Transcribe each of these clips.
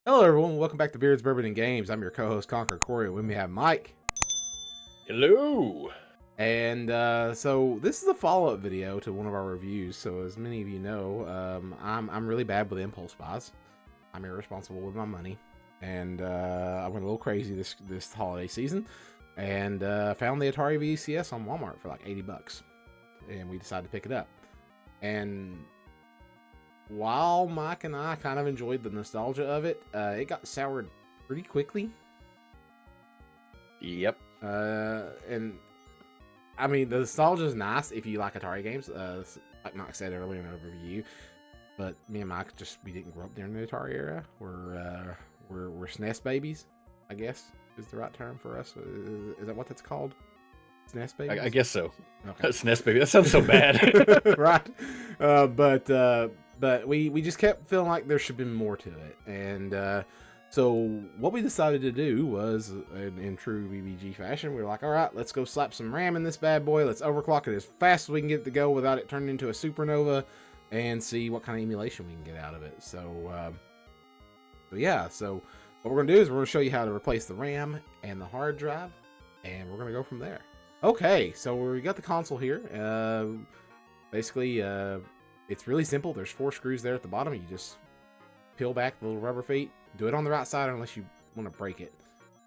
Hello, everyone. Welcome back to Beards, Bourbon, and Games. I'm your co-host, Conqueror Corey. With me, have Mike. Hello. And so this is a follow-up video to one of our reviews. So as many of you know, I'm really bad with impulse buys. I'm irresponsible with my money, and I went a little crazy this holiday season, and found the Atari VCS on Walmart for like $80, and we decided to pick it up. And while Mike and I kind of enjoyed the nostalgia of it, it got soured pretty quickly. Yep. And I mean, the nostalgia is nice if you like Atari games. Like Mike said earlier in the review, but me and Mike we didn't grow up during the Atari era. We're SNES babies, I guess is the right term for us. Is that what that's called? SNES babies? I guess so. Okay. SNES baby. That sounds so bad. Right. But we just kept feeling like there should be more to it. And so what we decided to do was, in true BBG fashion, we were like, all right, let's go slap some RAM in this bad boy. Let's overclock it as fast as we can get it to go without it turning into a supernova, and see what kind of emulation we can get out of it. So what we're going to do is we're going to show you how to replace the RAM and the hard drive, and we're going to go from there. Okay, so we got the console here. Basically, it's really simple. There's 4 screws there at the bottom. You just peel back the little rubber feet. Do it on the right side unless you want to break it.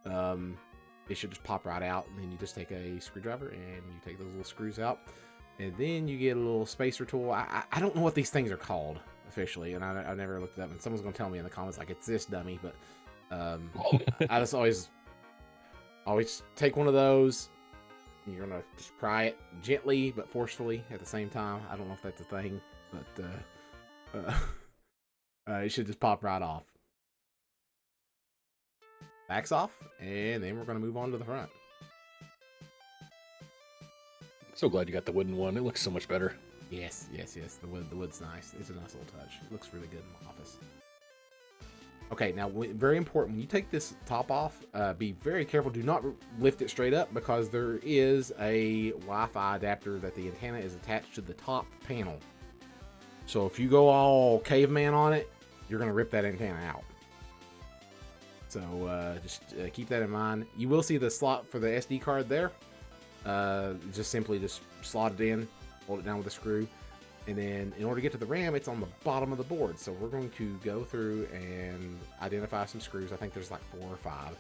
It should just pop right out. And then you just take a screwdriver and you take those little screws out. And then you get a little spacer tool. I don't know what these things are called officially, and I never looked it up. And someone's going to tell me in the comments like, it's this, dummy. But I just always take one of those. You're going to just pry it gently but forcefully at the same time. I don't know if that's a thing, but it should just pop right off. Back's off, and then we're going to move on to the front. So glad you got the wooden one. It looks so much better. Yes. The wood's nice. It's a nice little touch. It looks really good in the office. Okay, now very important, when you take this top off, be very careful. Do not lift it straight up, because there is a Wi-Fi adapter that the antenna is attached to the top panel. So if you go all caveman on it, you're going to rip that antenna out. So just keep that in mind. You will see the slot for the SD card there. Just simply slot it in, hold it down with a screw. And then in order to get to the RAM, it's on the bottom of the board. So we're going to go through and identify some screws. I think there's like 4 or 5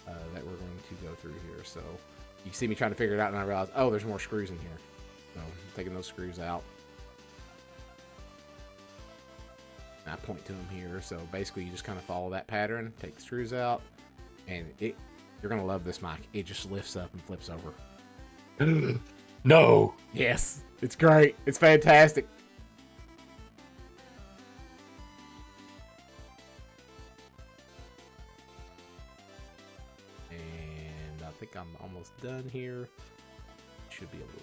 that we're going to go through here. So you see me trying to figure it out, and I realize, oh, there's more screws in here. So I'm taking those screws out. And I point to them here. So basically you just kind of follow that pattern, take the screws out, and you're going to love this mic. It just lifts up and flips over. No. Yes, it's great. It's fantastic. And I think I'm almost done here. Should be able to.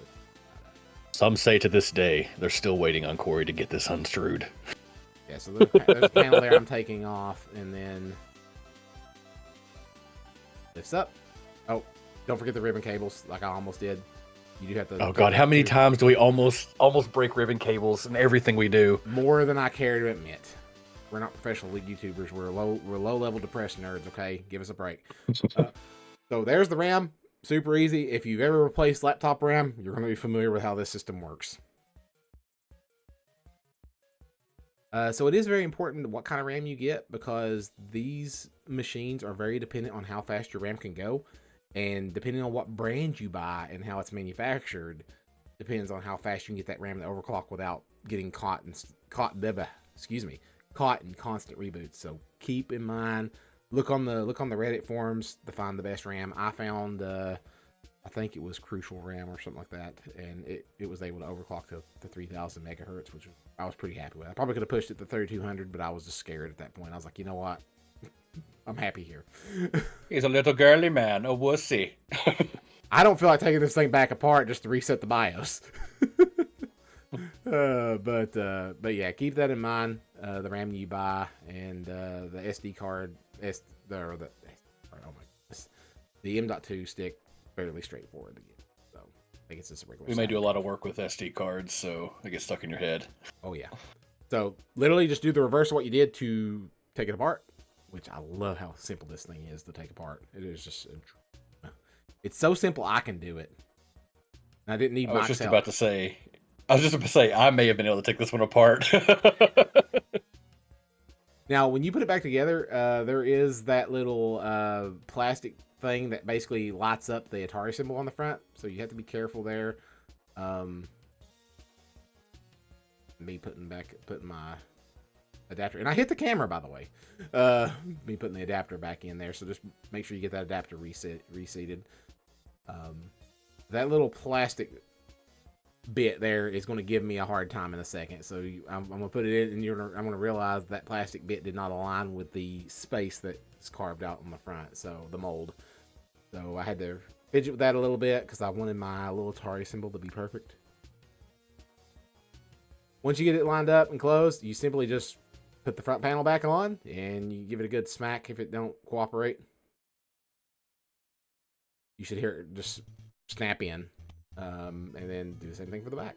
Some say to this day they're still waiting on Corey to get this unscrewed. Yeah, so there's a panel there I'm taking off, and then lifts up. Oh, don't forget the ribbon cables, like I almost did. You do have to. Oh God, how many times do we almost break ribbon cables in everything we do? More than I care to admit. We're not professional YouTubers. We're low level depressed nerds. Okay, give us a break. So there's the RAM. Super easy. If you've ever replaced laptop RAM, you're going to be familiar with how this system works. So it is very important what kind of RAM you get, because these machines are very dependent on how fast your RAM can go. And depending on what brand you buy and how it's manufactured, depends on how fast you can get that RAM to overclock without getting caught in constant reboots. So keep in mind, look on the Reddit forums to find the best RAM. I found I think it was Crucial RAM or something like that, and it was able to overclock to 3000 megahertz, which I was pretty happy with. I probably could have pushed it to 3200, but I was just scared at that point. I was like, you know what? I'm happy here. He's a little girly man, a wussy. I don't feel like taking this thing back apart just to reset the BIOS. But yeah, keep that in mind. The RAM you buy and the SD card, oh my goodness, the M.2 stick, fairly straightforward to get. So I think it's just a regular. We may do a lot of work with SD cards, so they get stuck in your head. Oh yeah. So literally just do the reverse of what you did to take it apart, which I love how simple this thing is to take apart. It is just, it's so simple I can do it. I didn't need I was Mike's just help. about to say, I may have been able to take this one apart. Now, when you put it back together, there is that little plastic thing that basically lights up the Atari symbol on the front, so you have to be careful there. Me putting my adapter, and I hit the camera, by the way. Me putting the adapter back in there, so just make sure you get that adapter reseated. That little plastic bit there is going to give me a hard time in a second, so I'm going to put it in, and I'm going to realize that plastic bit did not align with the space that's carved out on the front, so the mold. So I had to fidget with that a little bit because I wanted my little Atari symbol to be perfect. Once you get it lined up and closed, you simply just put the front panel back on, and you give it a good smack if it don't cooperate. You should hear it just snap in. And then do the same thing for the back.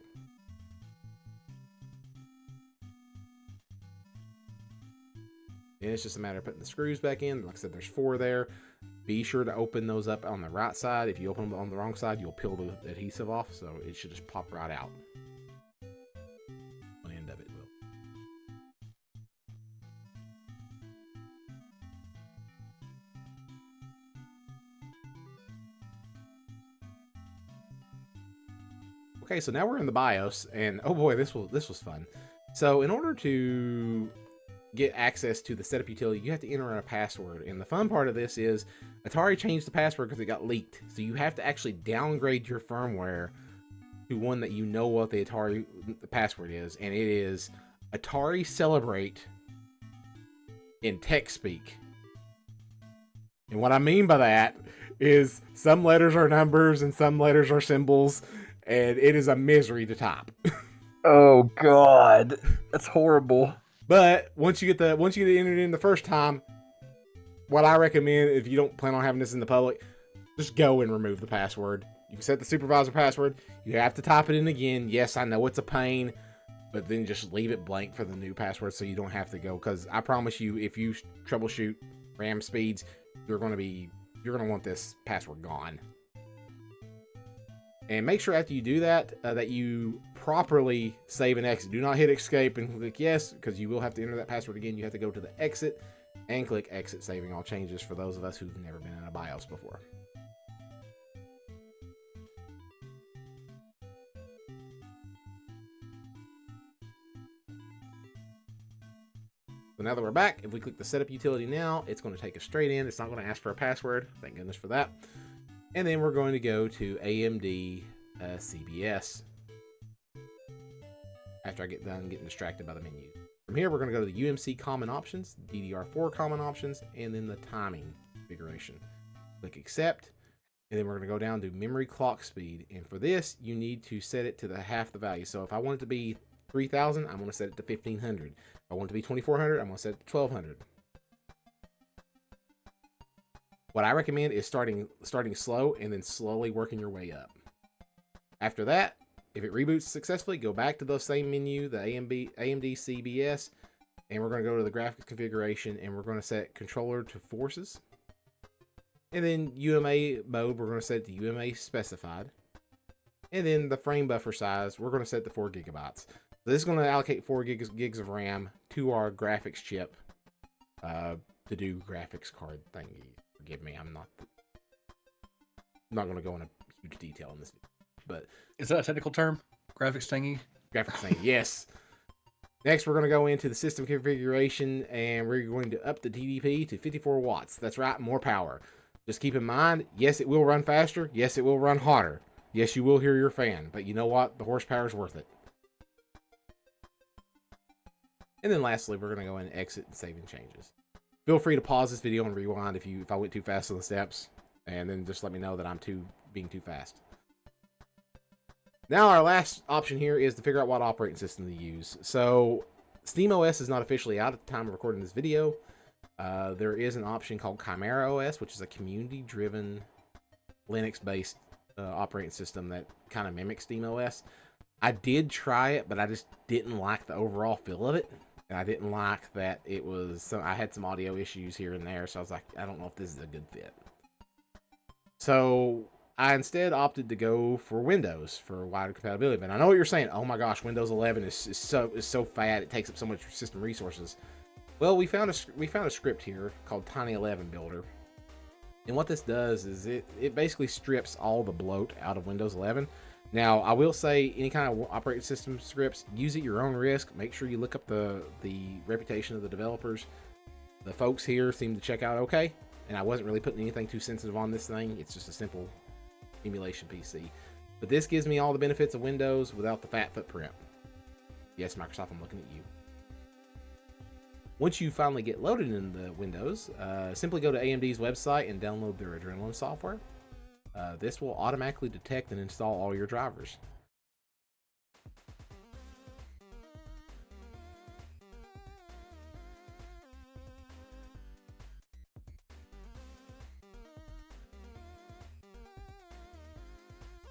And it's just a matter of putting the screws back in. Like I said, there's 4 there. Be sure to open those up on the right side. If you open them on the wrong side, you'll peel the adhesive off, so it should just pop right out. One end of it will. Okay, so now we're in the BIOS, and oh boy, this was fun. So in order to get access to the setup utility, you have to enter in a password. And the fun part of this is Atari changed the password because it got leaked. So you have to actually downgrade your firmware to one that you know what the Atari password is, and it is Atari Celebrate in TechSpeak. And what I mean by that is some letters are numbers and some letters are symbols, and it is a misery to type. Oh God, that's horrible. But once you get it entered in the first time, what I recommend, if you don't plan on having this in the public, just go and remove the password. You can set the supervisor password. You have to type it in again. Yes, I know it's a pain, but then just leave it blank for the new password so you don't have to go. Because I promise you, if you troubleshoot RAM speeds, you're gonna want this password gone. And make sure after you do that, that you properly save and exit. Do not hit escape and click yes, because you will have to enter that password again. You have to go to the exit and click exit, saving all changes for those of us who've never been in a BIOS before. So now that we're back, if we click the setup utility now, it's going to take us straight in. It's not going to ask for a password. Thank goodness for that. And then we're going to go to AMD CBS. After I get done getting distracted by the menu. From here, we're going to go to the UMC common options, DDR4 common options, and then the timing configuration. Click accept, and then we're going to go down to memory clock speed. And for this, you need to set it to half the value. So if I want it to be 3000, I'm going to set it to 1500. If I want it to be 2400, I'm going to set it to 1200. What I recommend is starting slow and then slowly working your way up. After that, if it reboots successfully, go back to the same menu, the AMD CBS, and we're going to go to the graphics configuration, and we're going to set controller to forces. And then UMA mode, we're going to set it to UMA specified. And then the frame buffer size, we're going to set to 4 gigabytes. So this is going to allocate 4 gigs of RAM to our graphics chip to do graphics card thingy. Forgive me, I'm not going to go into huge detail in this video. But is that a technical term? Graphics thingy? Graphics thingy, yes. Next, we're going to go into the system configuration, and we're going to up the TDP to 54 watts. That's right, more power. Just keep in mind, yes, it will run faster. Yes, it will run hotter. Yes, you will hear your fan. But you know what? The horsepower is worth it. And then lastly, we're going to go in and exit and save and changes. Feel free to pause this video and rewind if I went too fast on the steps. And then just let me know that I'm being too fast. Now our last option here is to figure out what operating system to use. So SteamOS is not officially out at the time of recording this video. There is an option called Chimera OS, which is a community-driven Linux-based operating system that kind of mimics SteamOS. I did try it, but I just didn't like the overall feel of it. And I didn't like that it was. So I had some audio issues here and there, so I was like, I don't know if this is a good fit. So I instead opted to go for Windows for wider compatibility. But I know what you're saying. Oh my gosh, Windows 11 is so fat. It takes up so much system resources. Well, we found a script here called Tiny 11 Builder, and what this does is it basically strips all the bloat out of Windows 11. Now, I will say, any kind of operating system scripts, use at your own risk. Make sure you look up the reputation of the developers. The folks here seem to check out okay, and I wasn't really putting anything too sensitive on this thing. It's just a simple emulation PC. But this gives me all the benefits of Windows without the fat footprint. Yes, Microsoft, I'm looking at you. Once you finally get loaded in the Windows, simply go to AMD's website and download their Adrenaline software. This will automatically detect and install all your drivers.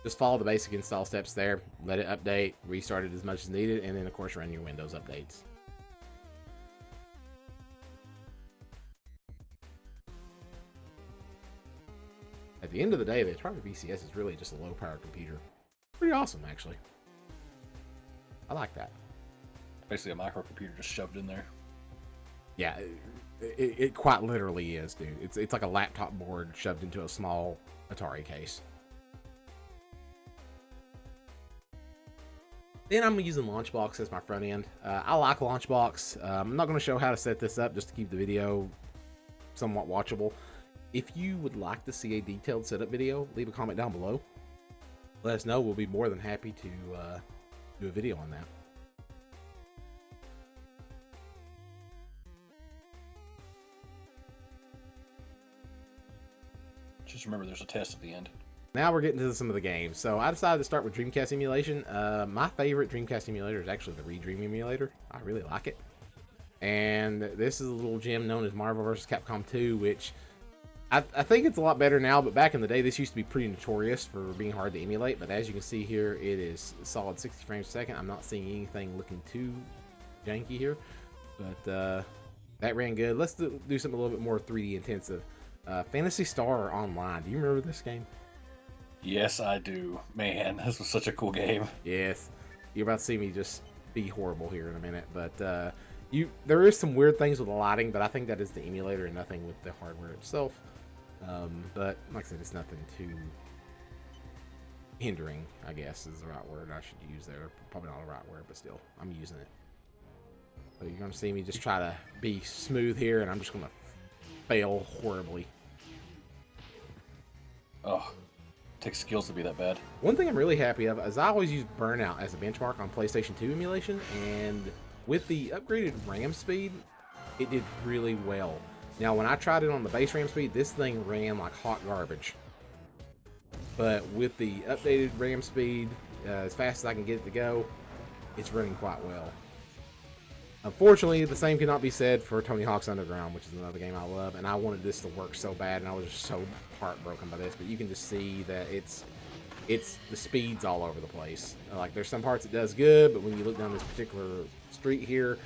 Just follow the basic install steps there, let it update, restart it as much as needed, and then of course run your Windows updates. At the end of the day, the Atari VCS is really just a low power computer. Pretty awesome, actually. I like that. Basically a microcomputer just shoved in there. Yeah, it quite literally is, dude. It's like a laptop board shoved into a small Atari case. Then I'm using Launchbox as my front end. I like Launchbox. I'm not going to show how to set this up just to keep the video somewhat watchable. If you would like to see a detailed setup video, leave a comment down below. Let us know. We'll be more than happy to do a video on that. Just remember there's a test at the end. Now we're getting to some of the games. So I decided to start with Dreamcast emulation. My favorite Dreamcast emulator is actually the Redream emulator. I really like it. And this is a little gem known as Marvel vs. Capcom 2, which I think it's a lot better now, but back in the day, this used to be pretty notorious for being hard to emulate. But as you can see here, it is a solid 60 frames a second. I'm not seeing anything looking too janky here, but that ran good. Let's do something a little bit more 3D intensive. Phantasy Star Online. Do you remember this game? Yes, I do. Man, this was such a cool game. Yes. You're about to see me just be horrible here in a minute, but there is some weird things with the lighting, but I think that is the emulator and nothing with the hardware itself. But like I said, it's nothing too hindering, I guess is the right word I should use there. Probably not the right word, but still, I'm using it. So you're going to see me just try to be smooth here, and I'm just going to fail horribly. Oh, it takes skills to be that bad. One thing I'm really happy of is I always use Burnout as a benchmark on PlayStation 2 emulation, and with the upgraded RAM speed, it did really well. Now, when I tried it on the base RAM speed, this thing ran like hot garbage. But with the updated RAM speed, as fast as I can get it to go, it's running quite well. Unfortunately, the same cannot be said for Tony Hawk's Underground, which is another game I love, and I wanted this to work so bad, and I was just so heartbroken by this. But you can just see that it's the speed's all over the place. Like, there's some parts it does good, but when you look down this particular street here,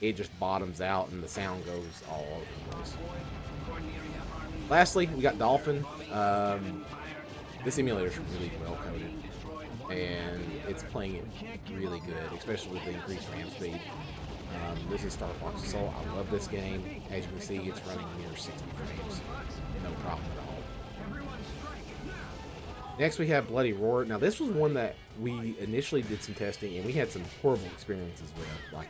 it just bottoms out and the sound goes all over the place. Lastly, we got Dolphin. This emulator is really well coded, and it's playing it really good, especially with the increased RAM speed. This is Star Fox Assault. I love this game. As you can see, it's running near 60 frames. No problem at all. Next, we have Bloody Roar. Now, this was one that we initially did some testing, and we had some horrible experiences with. Like,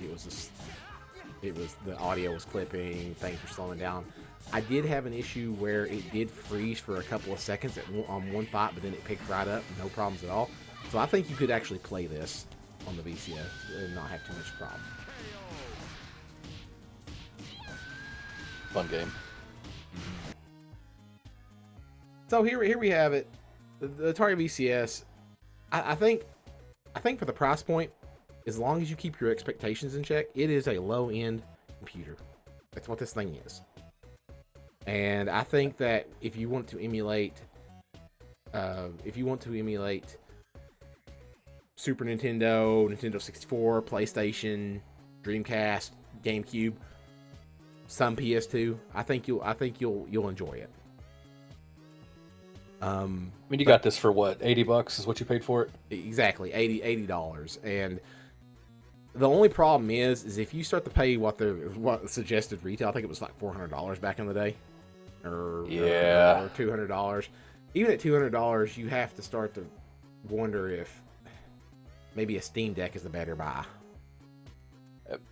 the audio was clipping, things were slowing down. I did have an issue where it did freeze for a couple of seconds on one fight, but then it picked right up, no problems at all. So I think you could actually play this on the VCS and not have too much problem. Fun game. So here we have it. The Atari VCS. I think for the price point, as long as you keep your expectations in check, it is a low-end computer. That's what this thing is. And I think that if you want to emulate Super Nintendo, Nintendo 64, PlayStation, Dreamcast, GameCube, some PS2. I think you'll enjoy it. I mean, you got this for what, $80 is what you paid for it? Exactly, $80. And the only problem is if you start to pay what suggested retail, I think it was like $400 back in the day, or $200. Even at $200, you have to start to wonder if maybe a Steam Deck is a better buy.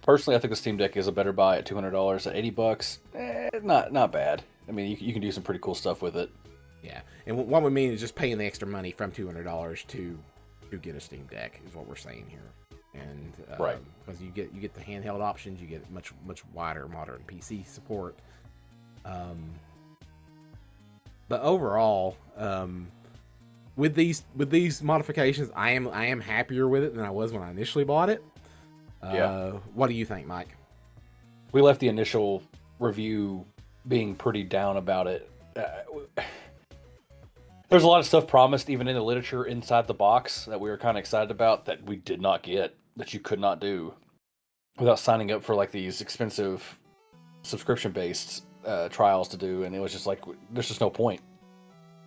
Personally, I think the Steam Deck is a better buy at $200. At $80, not bad. I mean, you can do some pretty cool stuff with it. Yeah, and what we mean is just paying the extra money from $200 to get a Steam Deck is what we're saying here. And right, because you get the handheld options, you get much wider modern PC support. But overall, with these modifications, I am happier with it than I was when I initially bought it. What do you think, Mike? We left the initial review being pretty down about it. There's a lot of stuff promised, even in the literature inside the box, that we were kind of excited about that we did not get, that you could not do without signing up for like these expensive subscription-based trials to do, and it was just like there's just no point.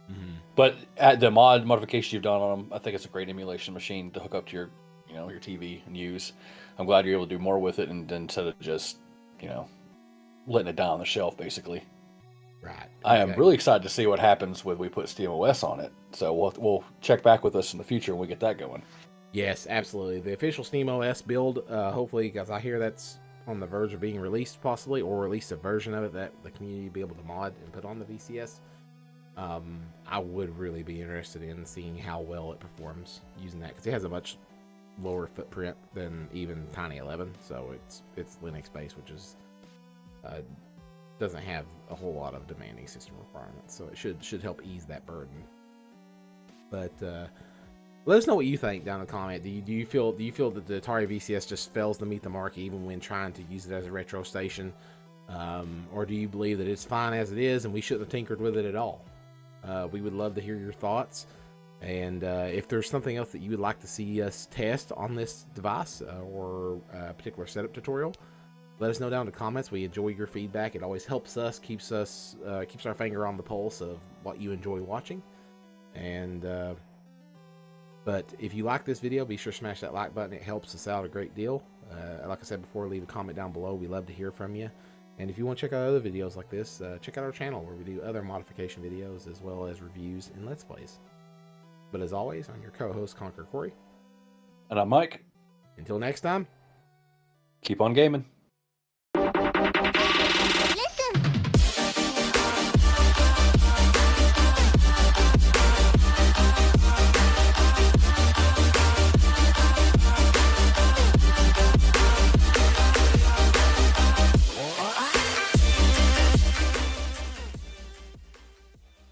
Mm-hmm. But at the modification you've done on them, I think it's a great emulation machine to hook up to your TV and use. I'm glad you're able to do more with it, and instead of just letting it down on the shelf, basically. Right. Okay. I am really excited to see what happens when we put SteamOS on it. So we'll check back with us in the future when we get that going. Yes, absolutely. The official SteamOS build, hopefully, because I hear that's on the verge of being released, possibly, or at least a version of it that the community will be able to mod and put on the VCS. I would really be interested in seeing how well it performs using that, because it has a much lower footprint than even Tiny 11, so it's Linux based, which is doesn't have a whole lot of demanding system requirements, so it should help ease that burden. But let us know what you think down in the comment. Do you feel that the Atari VCS just fails to meet the mark even when trying to use it as a retro station, or do you believe that it's fine as it is and we shouldn't have tinkered with it at all? We would love to hear your thoughts, and if there's something else that you would like to see us test on this device or a particular setup tutorial, let us know down in the comments. We enjoy your feedback. It always helps us, keeps our finger on the pulse of what you enjoy watching. And but if you like this video, be sure to smash that like button. It helps us out a great deal. Like I said before, leave a comment down below. We love to hear from you. And if you want to check out other videos like this, check out our channel where we do other modification videos as well as reviews and Let's Plays. But as always, I'm your co-host, Conquer Corey. And I'm Mike. Until next time, keep on gaming.